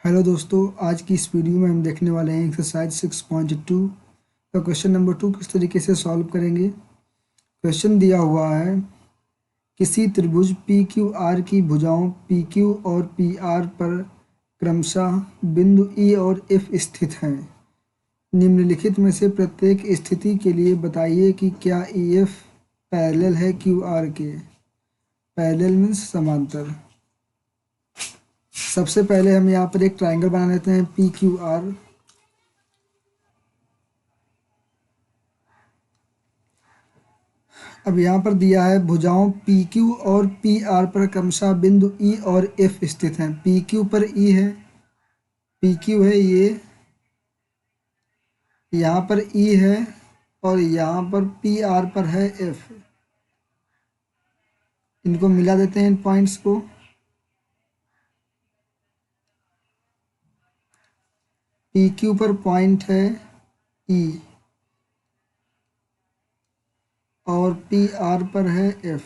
Hello दोस्तों, आज की इस वीडियो में हम देखने वाले हैं एक्सरसाइज 6.2 का क्वेश्चन नंबर 2 किस तरीके से सॉल्व करेंगे। क्वेश्चन दिया हुआ है, किसी त्रिभुज पी क्यू आर की भुजाओं पी क्यू और पी आर पर क्रमशः बिंदु ई और एफ स्थित हैं। निम्नलिखित में से प्रत्येक स्थिति के लिए बताइए कि क्या ई एफ पैरेलल है क्यू आर के। पैरेलल मीन्स समांतर। सबसे पहले हम यहाँ पर एक ट्राइंगल बना लेते हैं पी क्यू आर। अब यहाँ पर दिया है भुजाओं पी क्यू और पी आर पर क्रमशः बिंदु ई और एफ स्थित हैं। पी क्यू पर ई है, पी क्यू है ये, यहाँ पर ई है और यहाँ पर पी आर पर है एफ। इनको मिला देते हैं इन पॉइंट्स को। पी क्यू पर पॉइंट है ई और पी आर पर है एफ।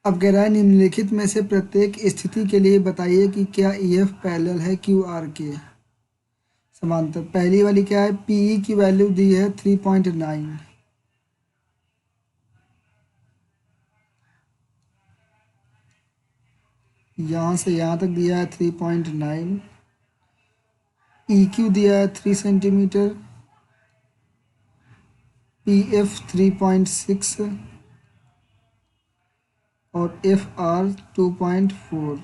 अब कह रहा है निम्नलिखित में से प्रत्येक स्थिति के लिए बताइए कि क्या ई एफ पैरेलल है क्यू आर के समांतर। पहली वाली क्या है, पी ई की वैल्यू दी है 3.9, यहाँ से यहाँ तक दिया है 3.9। ई क्यू दिया है 3 सेंटीमीटर, पी एफ 3.6 और एफ आर 2.4।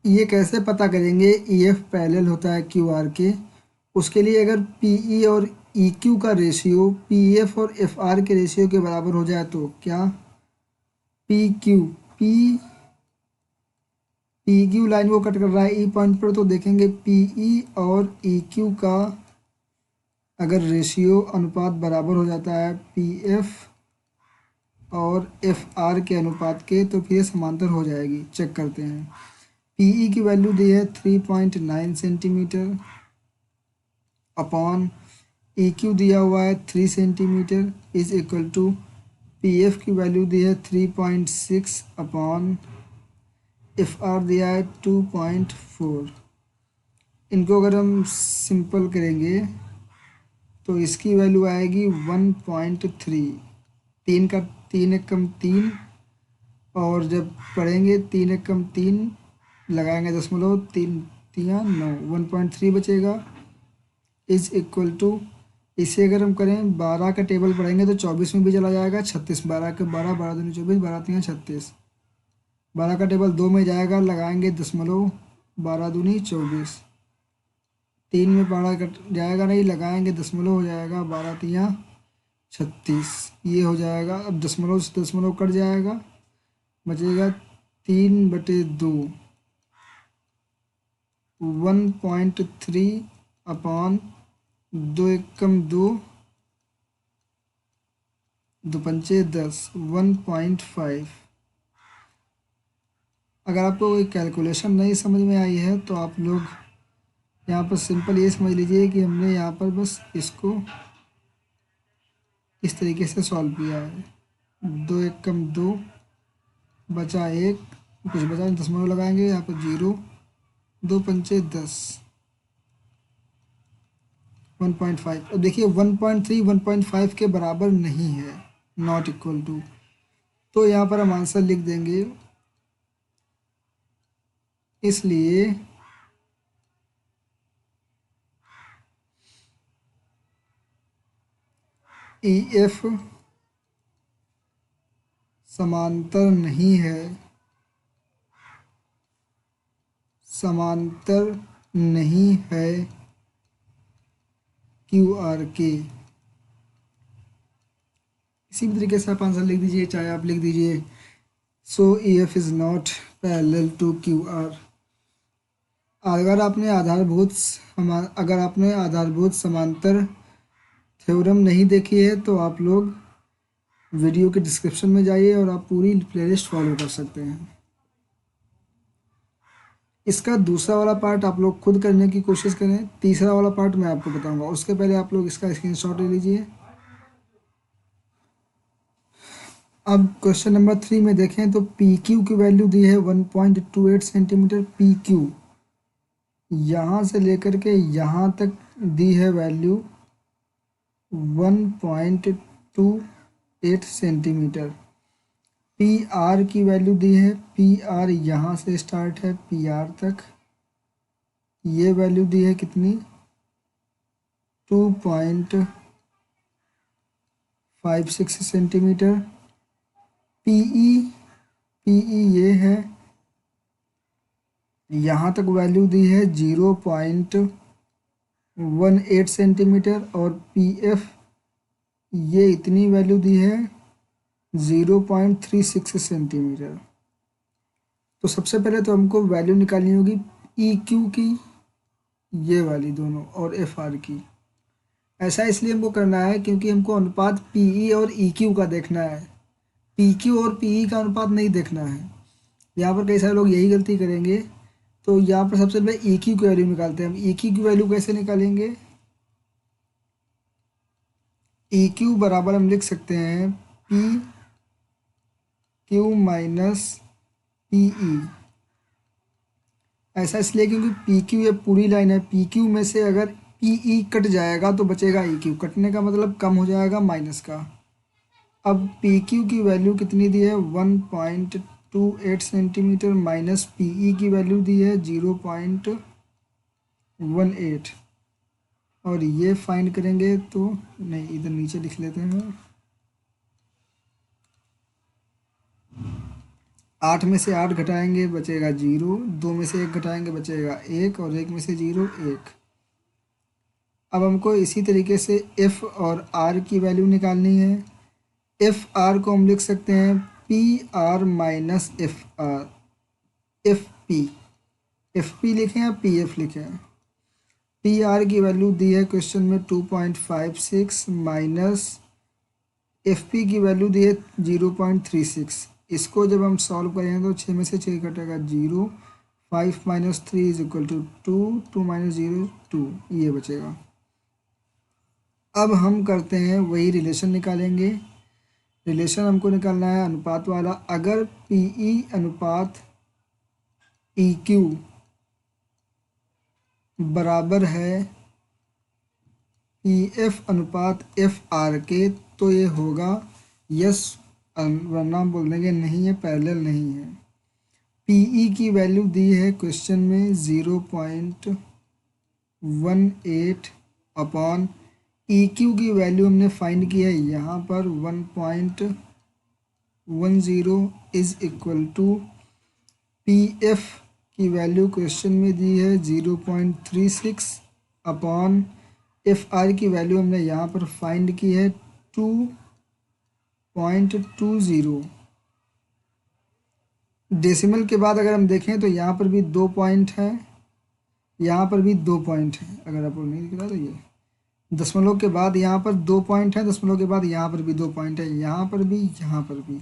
ये कैसे पता करेंगे ई एफ पैरेलल होता है क्यू आर के। उसके लिए अगर पी ई और ई क्यू का रेशियो पी एफ और एफ आर के रेशियो के बराबर हो जाए तो क्या, P Q P P Q line को कट कर रहा है ई पॉइंट पर, तो देखेंगे पी ई और ई क्यू का अगर रेशियो अनुपात बराबर हो जाता है पी एफ और एफ आर के अनुपात के, तो फिर ये समांतर हो जाएगी। चेक करते हैं। पी ई की वैल्यू दी है 3.9 सेंटीमीटर अपॉन ई क्यू दिया हुआ है 3 centimetre is equal to P F की वैल्यू दी है 3.6 अपॉन एफ आर दिया है 2.4। इनको अगर हम सिंपल करेंगे तो इसकी वैल्यू आएगी 1.3। तीन का 3 एकम 3, और जब पढ़ेंगे 3 एकम 3 लगाएंगे दशमलव, 3 3 9, 1.3 बचेगा इज इक्वल टू, इसे अगर हम करें 12 का टेबल पढ़ेंगे तो 24 में भी चला जाएगा, 36, 12 के 12, 12 दूनी 24, 12 3 36, 12 का टेबल 2 में जाएगा, लगाएंगे दशमलव, 12 दूनी 24, 3 में 12 कट जाएगा नहीं, लगाएंगे दशमलव, हो जाएगा 12 3 36, ये हो जाएगा। अब दशमलव से दशमलव कट जाएगा, बचेगा 3/2, 1.3 अपॉन 2 एकम 2, 2 पंचे 10, 1.5। अगर आपको कोई कैलकुलेशन नहीं समझ में आई है तो आप लोग यहाँ पर सिंपल ये समझ लीजिए कि हमने यहाँ पर बस इसको इस तरीके से सॉल्व किया है। 2 एकम 2 बचा 1, कुछ बचा नहीं, दशमलव लगाएंगे, यहाँ पर 0, 2 पंचे 10, 1.5। अब देखिए 1.3 1.5 के बराबर नहीं है, नॉट इक्वल टू, तो यहाँ पर हम आंसर लिख देंगे। इसलिए ई एफ समांतर नहीं है, समांतर नहीं है क्यू आर के। इसी भी तरीके से आप आंसर लिख दीजिए, चाहे आप लिख दीजिए so E F is not parallel to Q R. अगर आपने आधारभूत समांतर थ्योरम नहीं देखी है तो आप लोग वीडियो के डिस्क्रिप्शन में जाइए और आप पूरी प्लेलिस्ट फॉलो कर सकते हैं। इसका दूसरा वाला पार्ट आप लोग खुद करने की कोशिश करें, तीसरा वाला पार्ट मैं आपको बताऊंगा। उसके पहले आप लोग इसका स्क्रीनशॉट ले लीजिए। अब क्वेश्चन नंबर 3 में देखें तो पी क्यू की वैल्यू दी है 1.28 सेंटीमीटर। पी क्यू यहाँ से लेकर के यहाँ तक दी है वैल्यू 1.28 सेंटीमीटर। पी आर की वैल्यू दी है, पी आर यहाँ से स्टार्ट है पी आर तक, ये वैल्यू दी है कितनी 2.56 सेंटीमीटर। पीई पीई ये है, यहाँ तक वैल्यू दी है 0.18 सेंटीमीटर और पी एफ ये इतनी वैल्यू दी है 0.36 सेंटीमीटर। तो सबसे पहले तो हमको वैल्यू निकालनी होगी ई क्यू की, ये वाली दोनों, और एफ आर की। ऐसा इसलिए हमको करना है क्योंकि हमको अनुपात पीई और ई क्यू का देखना है, पी क्यू और पीई का अनुपात नहीं देखना है। यहाँ पर कई सारे लोग यही गलती करेंगे। तो यहाँ पर सबसे पहले ई क्यू की वैल्यू निकालते हैं हम। ई क्यू की वैल्यू कैसे निकालेंगे? ई क्यू बराबर हम लिख सकते हैं P Q minus P E. ऐसा इसलिए क्योंकि पी क्यू ये पूरी लाइन है, पी क्यू में से अगर पी ई कट जाएगा तो बचेगा ई क्यू। कटने का मतलब कम हो जाएगा माइनस का। अब पी क्यू की वैल्यू कितनी दी है 1.28 सेंटीमीटर माइनस पी ई की वैल्यू दी है 0.18, और ये फाइंड करेंगे तो नहीं, इधर नीचे लिख लेते हैं। 8 में से 8 घटाएंगे बचेगा 0, 2 में से 1 घटाएंगे बचेगा 1, और 1 में से 0 1। अब हमको इसी तरीके से एफ और आर की वैल्यू निकालनी है। एफ आर को हम लिख सकते हैं P R minus F R, F P लिखें या पी एफ लिखें। पी आर की वैल्यू दी है क्वेश्चन में 2.56 माइनस एफ पी की वैल्यू दी है 0.36। इसको जब हम सॉल्व करेंगे तो 6 में से 6 घटेगा 0, 5 minus 3 is equal to 2, 2 minus 0 2, ये बचेगा। अब हम करते हैं वही रिलेशन निकालेंगे। रिलेशन हमको निकालना है अनुपात वाला। अगर पी ई अनुपात ई क्यू बराबर है पी एफ अनुपात एफ आर के, तो ये होगा यस, वरना बोल देंगे नहीं है, पैरेलल नहीं है। पीई की वैल्यू दी है क्वेश्चन में 0.18 अपॉन ई क्यू की वैल्यू हमने फाइंड की है यहाँ पर 1.10 is equal to P F की वैल्यू क्वेश्चन में दी है 0.36 अपॉन एफ आर की वैल्यू हमने यहाँ पर फाइंड की है 2.20। डेसिमल के बाद अगर हम देखें तो यहाँ पर भी 2 पॉइंट हैं, यहाँ पर भी 2 पॉइंट हैं। अगर आपको नहीं दिख रहा तो ये दशमलव के बाद यहाँ पर 2 पॉइंट हैं, दशमलव के बाद यहाँ पर भी 2 पॉइंट है, यहाँ पर भी, यहाँ पर भी।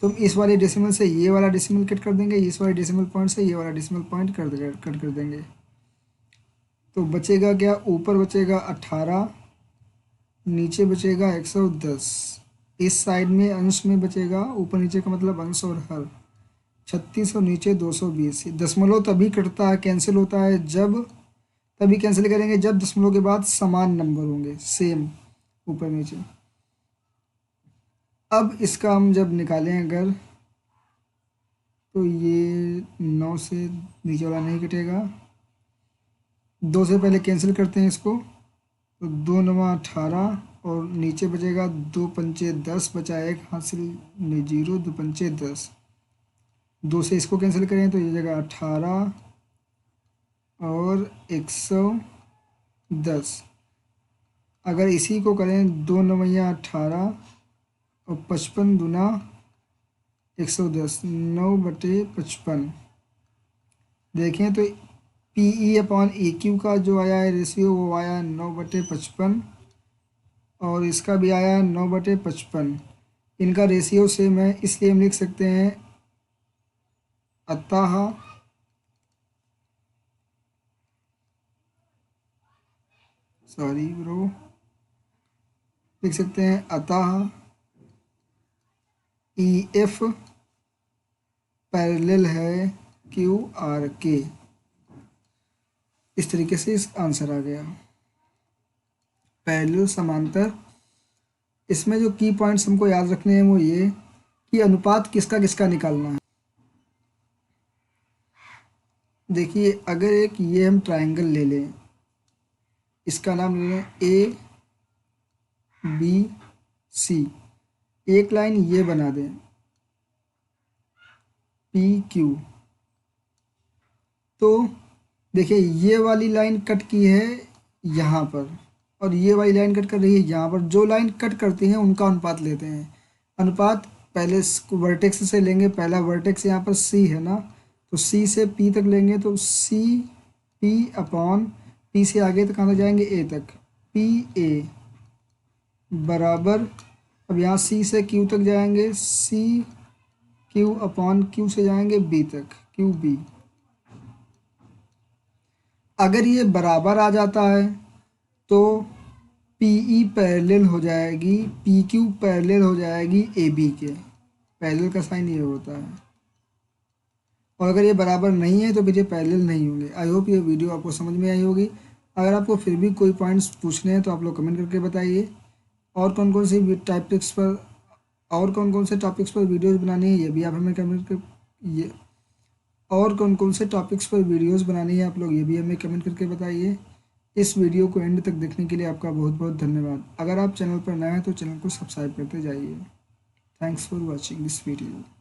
तो हम इस वाले डेसिमल से ये वाला डेसिमल कट कर देंगे, इस वाले डेसिमल पॉइंट से ये वाला डेसिमल पॉइंट कट कर देंगे। तो बचेगा क्या? ऊपर बचेगा 18, नीचे बचेगा 110। इस साइड में अंश में बचेगा, ऊपर नीचे का मतलब अंश और हर, 36 और नीचे 220। दशमलव तभी कटता है, कैंसिल होता है जब, तभी कैंसिल करेंगे जब दशमलव के बाद समान नंबर होंगे, सेम ऊपर नीचे। अब इसका हम जब निकालें अगर, तो ये 9 से नीचे वाला नहीं कटेगा, 2 से पहले कैंसिल करते हैं इसको, तो 2 9 18 और नीचे बचेगा 2 पंचे 10, बचा एक हासिल में 0, 2 पंचे 10। 2 से इसको कैंसिल करें तो ये जगह 18 और 110। अगर इसी को करें 2 9 18 और 55 दूना 110, 9/55। देखें तो P E upon E Q का जो आया है रेशियो वो आया 9/55, और इसका भी आया 9/55। इनका रेशियो सेम है, इसलिए हम लिख सकते हैं अतः लिख सकते हैं अतः ई एफ पैरेलल है क्यू आर के। इस तरीके से इस आंसर आ गया। पैरेलल समांतर। इसमें जो की पॉइंट्स हमको याद रखने हैं वो ये कि अनुपात किसका किसका निकालना है। देखिए अगर एक ये हम ट्रायंगल ले लें, इसका नाम ले लें ए बी सी, एक लाइन ये बना दें पी क्यू, तो देखिए ये वाली लाइन कट की है यहाँ पर और ये वाली लाइन कट कर रही है यहाँ पर। जो लाइन कट करती हैं उनका अनुपात लेते हैं। अनुपात पहले वर्टेक्स से लेंगे। पहला वर्टेक्स यहाँ पर सी है ना, तो सी से पी तक लेंगे तो सी पी अपॉन पी से आगे तक कहाँ तक जाएंगे ए तक, पी ए बराबर, अब यहाँ सी से क्यू तक जाएंगे, सी क्यू अपॉन क्यू से जाएंगे बी तक, क्यू बी। अगर ये बराबर आ जाता है तो पी ई पैरेलल हो जाएगी, पी क्यू पैरेलल हो जाएगी ए बी के। पैरेलल का साइन ये होता है। और अगर ये बराबर नहीं है तो फिर ये पैरेलल नहीं होंगे। आई होप ये वीडियो आपको समझ में आई होगी। अगर आपको फिर भी कोई पॉइंट्स पूछने हैं तो आप लोग कमेंट करके बताइए। और कौन कौन से टॉपिक्स पर वीडियोज़ बनानी है ये भी आप हमें कमेंट कर ये और कौन कौन से टॉपिक्स पर वीडियोस बनानी है आप लोग ये भी हमें कमेंट करके बताइए। इस वीडियो को एंड तक देखने के लिए आपका बहुत बहुत धन्यवाद। अगर आप चैनल पर नए हैं तो चैनल को सब्सक्राइब करते जाइए। Thanks for watching this video.